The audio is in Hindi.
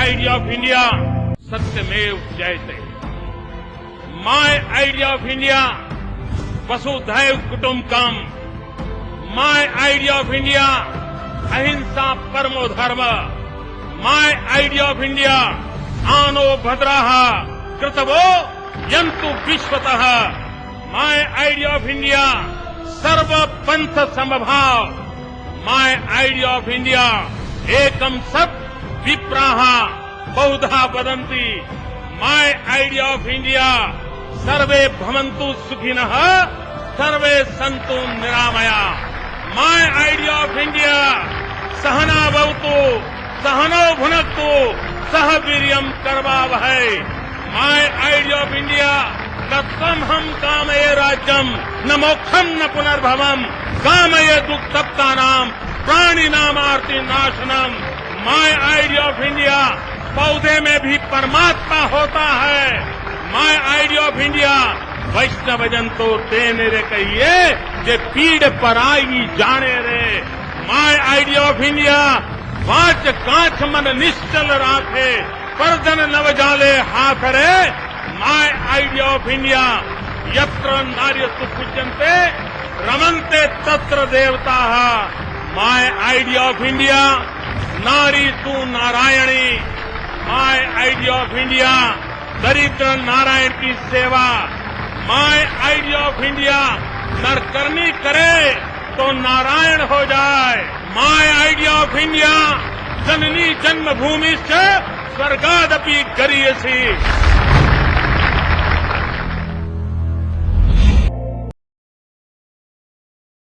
आइडिया ऑफ इंडिया सत्यमेव जयते। माय आइडिया ऑफ इंडिया वसुधैव कुटुंबकम। माय आइडिया ऑफ इंडिया अहिंसा परमो धर्म। माय आइडिया ऑफ इंडिया आनो भद्राः कृतवो यन्तु विश्वतः। माय आइडिया ऑफ इंडिया सर्व पंथ समभाव। माय आइडिया ऑफ इंडिया एकम सत् विप्राः बहुधा वदन्ति। माय आइडिया ऑफ इंडिया सर्वे भवन्तु सुखिनः सर्वे सन्तु निरामया। माय आइडिया ऑफ इंडिया सहना भवतु सहनौ भुनक्तु सह वीर्यं करवावहै। माय आइडिया ऑफ इंडिया न त्वमहं कामये राज्यम न मोक्षम न पुनर्भवम कामये दुःखतप्तानाम प्राणिनामार्ति नाशनम। माय आइडिया ऑफ इंडिया पौधे में भी परमात्मा होता है। माय आइडिया ऑफ इंडिया वैष्णव जन तो तेने रे कहिए जे पीड़ पर आई जाने रे। My idea of India watch कांच मन निश्चल राखे परजन नव जाले हाथ रे। माय आइडिया ऑफ इंडिया यत्र नार्यस्तु पूज्यन्ते रमन्ते तत्र देवताः। माय आइडिया ऑफ इंडिया नारी तू Narayani. My idea of India दरिद्र नारायण की सेवा। माय आइडिया ऑफ इंडिया नर करनी करे तो नारायण हो जाए। माय आइडिया ऑफ इंडिया जननी जन्मभूमि से स्वर्गादपि गरीयसी।